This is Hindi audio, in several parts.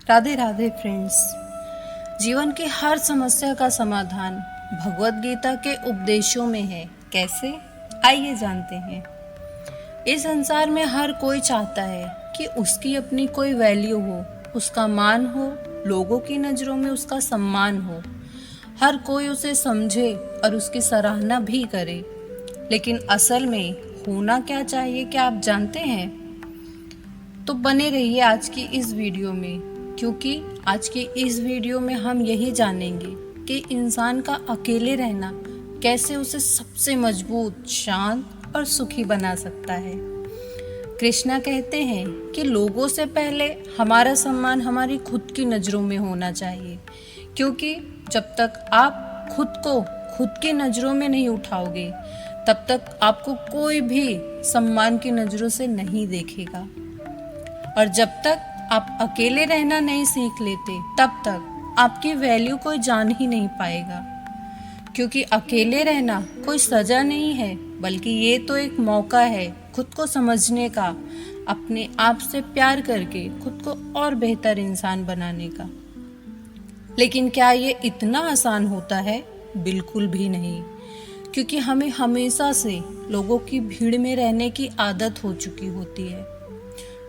राधे राधे फ्रेंड्स। जीवन की हर समस्या का समाधान भगवत गीता के उपदेशों में है। कैसे? आइए जानते हैं। इस संसार में हर कोई चाहता है कि उसकी अपनी कोई वैल्यू हो, उसका मान हो, लोगों की नज़रों में उसका सम्मान हो, हर कोई उसे समझे और उसकी सराहना भी करे। लेकिन असल में होना क्या चाहिए, क्या आप जानते हैं? तो बने रहिए आज की इस वीडियो में, क्योंकि आज की इस वीडियो में हम यही जानेंगे कि इंसान का अकेले रहना कैसे उसे सबसे मजबूत, शांत और सुखी बना सकता है। कृष्णा कहते हैं कि लोगों से पहले हमारा सम्मान हमारी खुद की नज़रों में होना चाहिए, क्योंकि जब तक आप खुद को खुद की नज़रों में नहीं उठाओगे तब तक आपको कोई भी सम्मान की नज़रों से नहीं देखेगा। और जब तक आप अकेले रहना नहीं सीख लेते तब तक आपकी वैल्यू कोई जान ही नहीं पाएगा, क्योंकि अकेले रहना कोई सजा नहीं है, बल्कि ये तो एक मौका है खुद को समझने का, अपने आप से प्यार करके खुद को और बेहतर इंसान बनाने का। लेकिन क्या ये इतना आसान होता है? बिल्कुल भी नहीं, क्योंकि हमें हमेशा से लोगों की भीड़ में रहने की आदत हो चुकी होती है।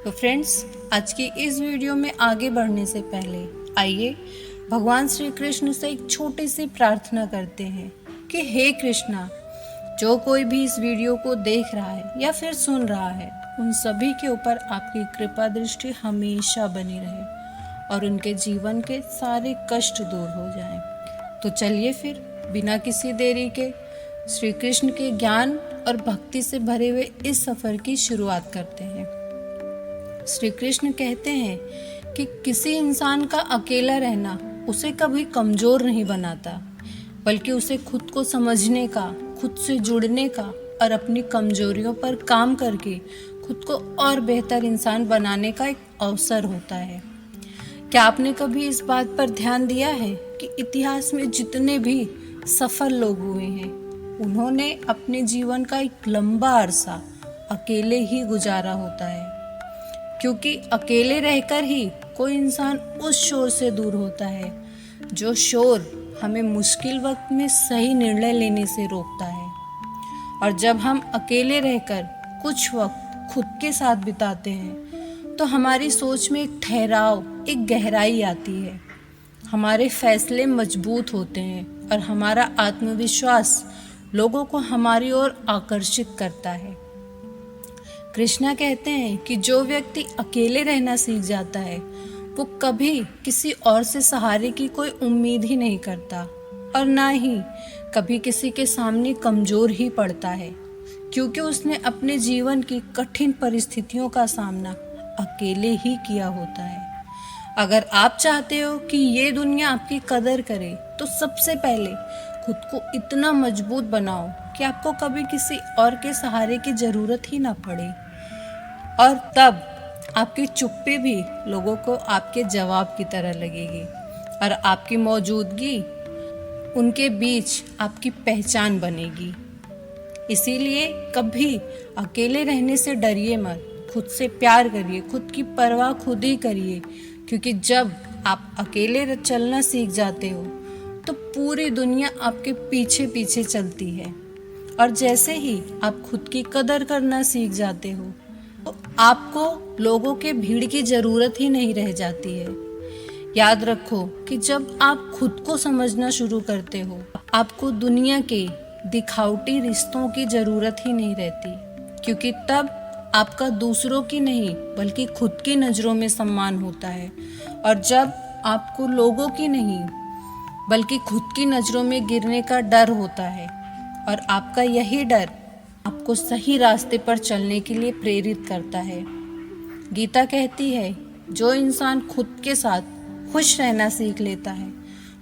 तो फ्रेंड्स, आज की इस वीडियो में आगे बढ़ने से पहले आइए भगवान श्री कृष्ण से एक छोटी सी प्रार्थना करते हैं कि हे कृष्णा, जो कोई भी इस वीडियो को देख रहा है या फिर सुन रहा है, उन सभी के ऊपर आपकी कृपा दृष्टि हमेशा बनी रहे और उनके जीवन के सारे कष्ट दूर हो जाएं। तो चलिए फिर बिना किसी देरी के श्री कृष्ण के ज्ञान और भक्ति से भरे हुए इस सफ़र की शुरुआत करते हैं। श्री कृष्ण कहते हैं कि किसी इंसान का अकेला रहना उसे कभी कमज़ोर नहीं बनाता, बल्कि उसे खुद को समझने का, खुद से जुड़ने का और अपनी कमजोरियों पर काम करके खुद को और बेहतर इंसान बनाने का एक अवसर होता है। क्या आपने कभी इस बात पर ध्यान दिया है कि इतिहास में जितने भी सफल लोग हुए हैं, उन्होंने अपने जीवन का एक लंबा अरसा अकेले ही गुजारा होता है, क्योंकि अकेले रहकर ही कोई इंसान उस शोर से दूर होता है जो शोर हमें मुश्किल वक्त में सही निर्णय लेने से रोकता है। और जब हम अकेले रहकर कुछ वक्त खुद के साथ बिताते हैं तो हमारी सोच में एक ठहराव, एक गहराई आती है, हमारे फैसले मजबूत होते हैं और हमारा आत्मविश्वास लोगों को हमारी ओर आकर्षित करता है। कृष्णा कहते हैं कि जो व्यक्ति अकेले रहना सीख जाता है वो कभी किसी और से सहारे की कोई उम्मीद ही नहीं करता और ना ही कभी किसी के सामने कमज़ोर ही पड़ता है, क्योंकि उसने अपने जीवन की कठिन परिस्थितियों का सामना अकेले ही किया होता है। अगर आप चाहते हो कि ये दुनिया आपकी कदर करे तो सबसे पहले खुद को इतना मजबूत बनाओ कि आपको कभी किसी और के सहारे की ज़रूरत ही ना पड़े, और तब आपकी चुप्पी भी लोगों को आपके जवाब की तरह लगेगी और आपकी मौजूदगी उनके बीच आपकी पहचान बनेगी। इसीलिए कभी अकेले रहने से डरिए मत, खुद से प्यार करिए, खुद की परवाह खुद ही करिए, क्योंकि जब आप अकेले चलना सीख जाते हो तो पूरी दुनिया आपके पीछे पीछे चलती है, और जैसे ही आप खुद की कदर करना सीख जाते हो तो आपको लोगों के भीड़ की ज़रूरत ही नहीं रह जाती है। याद रखो कि जब आप खुद को समझना शुरू करते हो, आपको दुनिया के दिखावटी रिश्तों की ज़रूरत ही नहीं रहती, क्योंकि तब आपका दूसरों की नहीं बल्कि खुद की नज़रों में सम्मान होता है। और जब आपको लोगों की नहीं बल्कि खुद की नज़रों में गिरने का डर होता है, और आपका यही डर आपको सही रास्ते पर चलने के लिए प्रेरित करता है। गीता कहती है, जो इंसान खुद के साथ खुश रहना सीख लेता है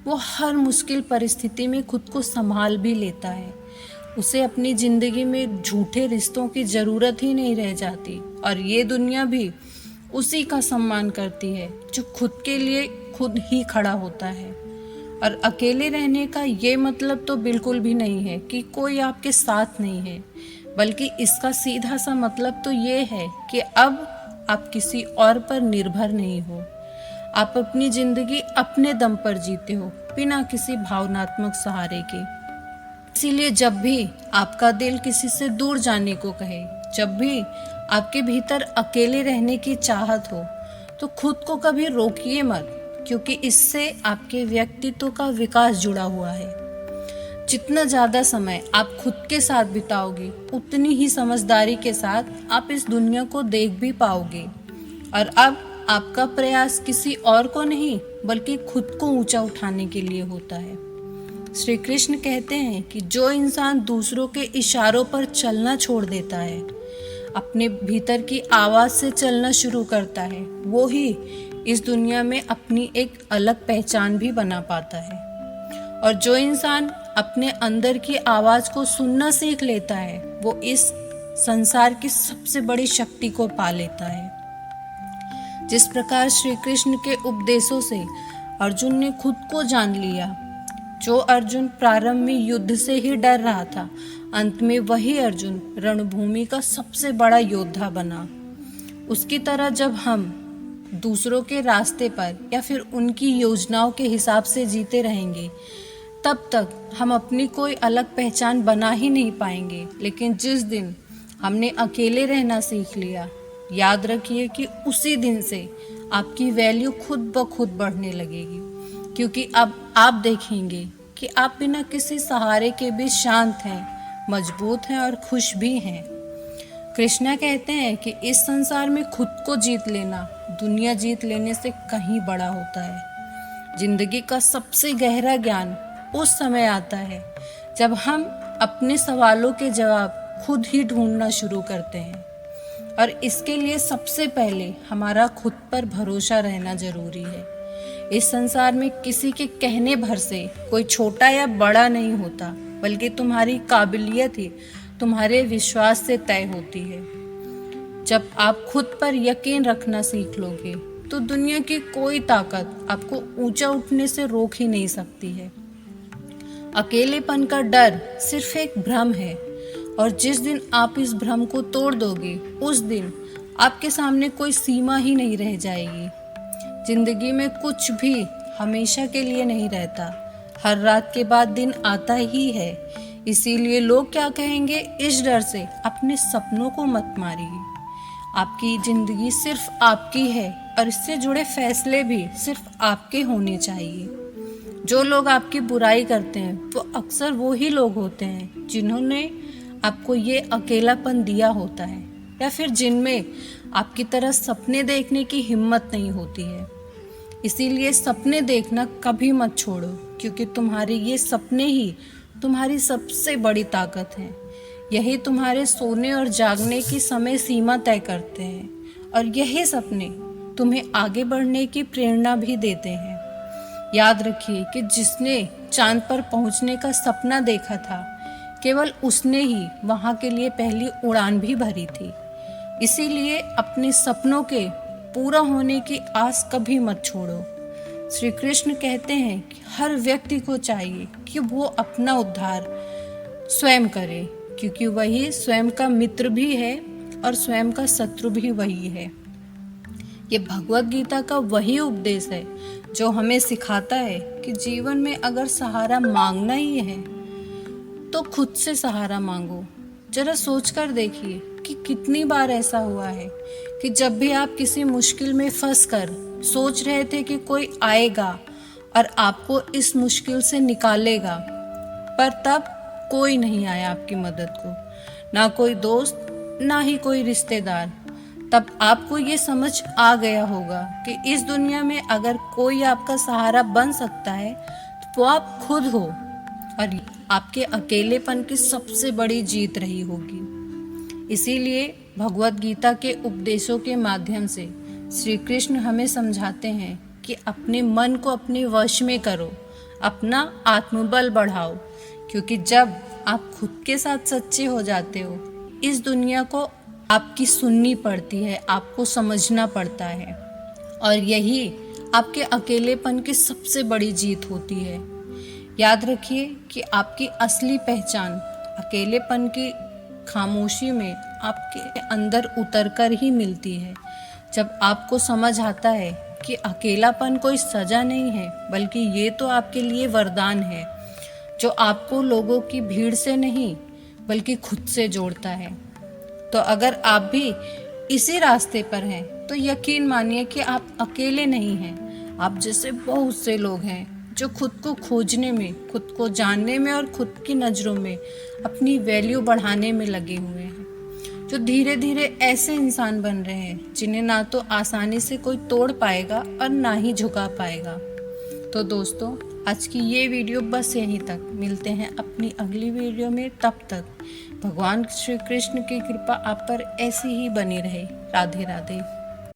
वो हर मुश्किल परिस्थिति में खुद को संभाल भी लेता है। उसे अपनी ज़िंदगी में झूठे रिश्तों की ज़रूरत ही नहीं रह जाती, और ये दुनिया भी उसी का सम्मान करती है जो खुद के लिए खुद ही खड़ा होता है। और अकेले रहने का ये मतलब तो बिल्कुल भी नहीं है कि कोई आपके साथ नहीं है, बल्कि इसका सीधा सा मतलब तो ये है कि अब आप किसी और पर निर्भर नहीं हो। आप अपनी जिंदगी अपने दम पर जीते हो, बिना किसी भावनात्मक सहारे के। इसीलिए जब भी आपका दिल किसी से दूर जाने को कहे, जब भी आपके भीतर अकेले रहने की चाहत हो, तो खुद को कभी रोकिए मत, क्योंकि इससे आपके व्यक्तित्व का विकास जुड़ा हुआ है। जितना ज़्यादा समय आप खुद के साथ बिताओगे, उतनी ही समझदारी के साथ आप इस दुनिया को देख भी पाओगे। और अब आपका प्रयास किसी और को नहीं, बल्कि खुद को ऊंचा उठाने के लिए होता है। श्री कृष्ण कहते हैं कि जो इंसान दूसरों के इशारों पर चलना छोड़ देता है, अपने भीतर की आवाज़ से चलना शुरू करता है, वो ही इस दुनिया में अपनी एक अलग पहचान भी बना पाता है। और जो इंसान अपने अंदर की आवाज़ को सुनना सीख लेता है, वो इस संसार की सबसे बड़ी शक्ति को पा लेता है। जिस प्रकार श्री कृष्ण के उपदेशों से अर्जुन ने खुद को जान लिया, जो अर्जुन प्रारंभ में युद्ध से ही डर रहा था, अंत में वही अर्जुन रणभूमि का सबसे बड़ा योद्धा बना। उसकी तरह जब हम दूसरों के रास्ते पर या फिर उनकी योजनाओं के हिसाब से जीते रहेंगे, तब तक हम अपनी कोई अलग पहचान बना ही नहीं पाएंगे। लेकिन जिस दिन हमने अकेले रहना सीख लिया, याद रखिए कि उसी दिन से आपकी वैल्यू खुद ब खुद बढ़ने लगेगी, क्योंकि अब आप देखेंगे कि आप बिना किसी सहारे के भी शांत हैं, मजबूत हैं और खुश भी हैं। कृष्णा कहते हैं कि इस संसार में खुद को जीत लेना दुनिया जीत लेने से कहीं बड़ा होता है। जिंदगी का सबसे गहरा ज्ञान उस समय आता है जब हम अपने सवालों के जवाब खुद ही ढूंढना शुरू करते हैं। और इसके लिए सबसे पहले हमारा खुद पर भरोसा रहना जरूरी है। इस संसार में किसी के कहने भर से कोई छोटा या बड़ा नहीं होता, बल्कि तुम्हारी काबिलियत ही तुम्हारे विश्वास से तय होती है। जब आप खुद पर यकीन रखना सीख लोगे, तो दुनिया की कोई ताकत आपको ऊंचा उठने से रोक ही नहीं सकती है। अकेलेपन का डर सिर्फ एक भ्रम है, और जिस दिन आप इस भ्रम को तोड़ दोगे, उस दिन आपके सामने कोई सीमा ही नहीं रह जाएगी। जिंदगी में कुछ भी हमेशा के लिए नहीं रहता, हर रात के बाद दिन आता ही है। इसीलिए लोग क्या कहेंगे, इस डर से अपने सपनों को मत मारिए। आपकी जिंदगी सिर्फ आपकी है, और इससे जुड़े फैसले भी सिर्फ आपके होने चाहिए। जो लोग आपकी बुराई करते हैं, वो अक्सर वो ही लोग होते हैं जिन्होंने आपको ये अकेलापन दिया होता है, या फिर जिनमें आपकी तरह सपने देखने की हिम्मत नहीं होती है। इसीलिए सपने देखना कभी मत छोड़ो, क्योंकि तुम्हारे ये सपने ही तुम्हारी सबसे बड़ी ताकत है। यही तुम्हारे सोने और जागने की समय सीमा तय करते हैं, और यही सपने तुम्हें आगे बढ़ने की प्रेरणा भी देते हैं। याद रखिए कि जिसने चांद पर पहुंचने का सपना देखा था, केवल उसने ही वहां के लिए पहली उड़ान भी भरी थी। इसीलिए अपने सपनों के पूरा होने की आस कभी मत छोड़ो। श्री कृष्ण कहते हैं कि हर व्यक्ति को चाहिए कि वो अपना उद्धार स्वयं करे, क्योंकि वही स्वयं का मित्र भी है और स्वयं का शत्रु भी वही है। ये भगवत गीता का वही उपदेश है जो हमें सिखाता है कि जीवन में अगर सहारा मांगना ही है, तो खुद से सहारा मांगो। जरा सोचकर देखिए कि कितनी बार ऐसा हुआ है कि जब भी आप किसी मुश्किल में फंसकर सोच रहे थे कि कोई आएगा और आपको इस मुश्किल से निकालेगा, पर तब कोई नहीं आया आपकी मदद को, ना कोई दोस्त, ना ही कोई रिश्तेदार। तब आपको ये समझ आ गया होगा कि इस दुनिया में अगर कोई आपका सहारा बन सकता है, तो वो आप खुद हो, और आपके अकेलेपन की सबसे बड़ी जीत रही होगी। इसीलिए भगवत गीता के उपदेशों के माध्यम से श्री कृष्ण हमें समझाते हैं कि अपने मन को अपने वश में करो, अपना आत्मबल बढ़ाओ, क्योंकि जब आप खुद के साथ सच्चे हो जाते हो, इस दुनिया को आपकी सुननी पड़ती है, आपको समझना पड़ता है, और यही आपके अकेलेपन की सबसे बड़ी जीत होती है। याद रखिए कि आपकी असली पहचान अकेलेपन की खामोशी में आपके अंदर उतरकर ही मिलती है। जब आपको समझ आता है कि अकेलापन कोई सजा नहीं है, बल्कि ये तो आपके लिए वरदान है जो आपको लोगों की भीड़ से नहीं बल्कि खुद से जोड़ता है। तो अगर आप भी इसी रास्ते पर हैं तो यकीन मानिए कि आप अकेले नहीं हैं। आप जैसे बहुत से लोग हैं जो खुद को खोजने में, खुद को जानने में और खुद की नज़रों में अपनी वैल्यू बढ़ाने में लगे हुए हैं, जो धीरे धीरे ऐसे इंसान बन रहे हैं जिन्हें ना तो आसानी से कोई तोड़ पाएगा और ना ही झुका पाएगा। तो दोस्तों, आज की ये वीडियो बस यहीं तक। मिलते हैं अपनी अगली वीडियो में। तब तक भगवान श्री कृष्ण की कृपा आप पर ऐसी ही बनी रहे। राधे राधे।